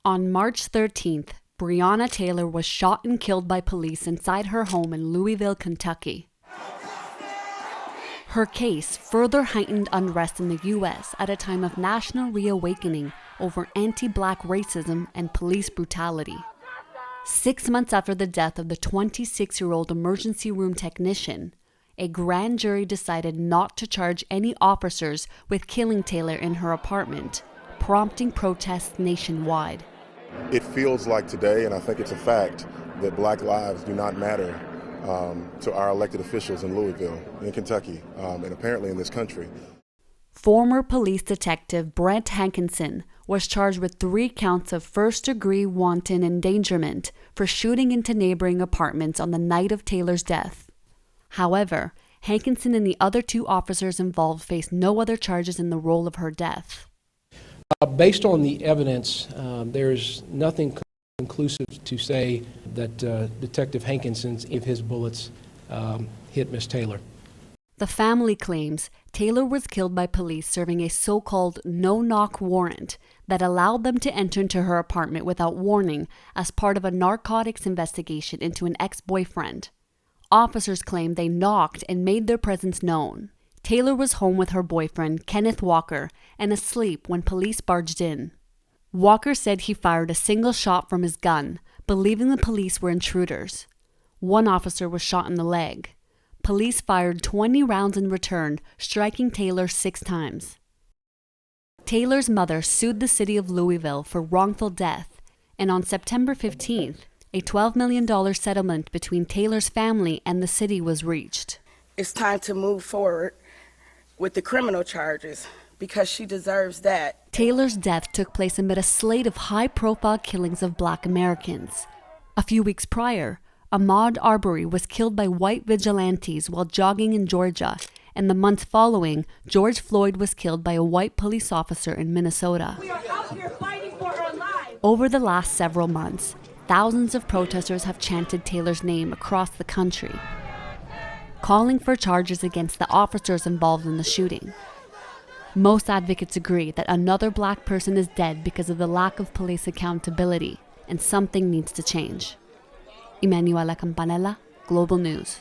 On March 13th, Breonna Taylor was shot and killed by police inside her home in Louisville, Kentucky. Her case further heightened unrest in the U.S. at a time of national reawakening over anti-Black racism and police brutality. 6 months after the death of the 26-year-old emergency room technician, a grand jury decided not to charge any officers with killing Taylor in her apartment, prompting protests nationwide. It feels like today, and I think it's a fact, that Black lives do not matter to our elected officials in Louisville, in Kentucky, and apparently in this country. Former police detective Brent Hankinson was charged with 3 counts of first-degree wanton endangerment for shooting into neighboring apartments on the night of Taylor's death. However, Hankinson and the other 2 officers involved faced no other charges in the role of her death. Based on the evidence, there's nothing conclusive to say that Detective Hankinson's if his bullets hit Miss Taylor. The family claims Taylor was killed by police serving a so-called no-knock warrant that allowed them to enter into her apartment without warning as part of a narcotics investigation into an ex-boyfriend. Officers claim they knocked and made their presence known. Taylor was home with her boyfriend, Kenneth Walker, and asleep when police barged in. Walker said he fired a single shot from his gun, believing the police were intruders. One officer was shot in the leg. Police fired 20 rounds in return, striking Taylor 6 times. Taylor's mother sued the city of Louisville for wrongful death, and on September 15th, a $12 million settlement between Taylor's family and the city was reached. It's time to move forward with the criminal charges because she deserves that. Taylor's death took place amid a slate of high-profile killings of Black Americans. A few weeks prior, Ahmaud Arbery was killed by white vigilantes while jogging in Georgia, and the month following, George Floyd was killed by a white police officer in Minnesota. We are out here fighting for her life. Over the last several months, thousands of protesters have chanted Taylor's name across the country, calling for charges against the officers involved in the shooting. Most advocates agree that another Black person is dead because of the lack of police accountability, and something needs to change. Emanuela Campanella, Global News.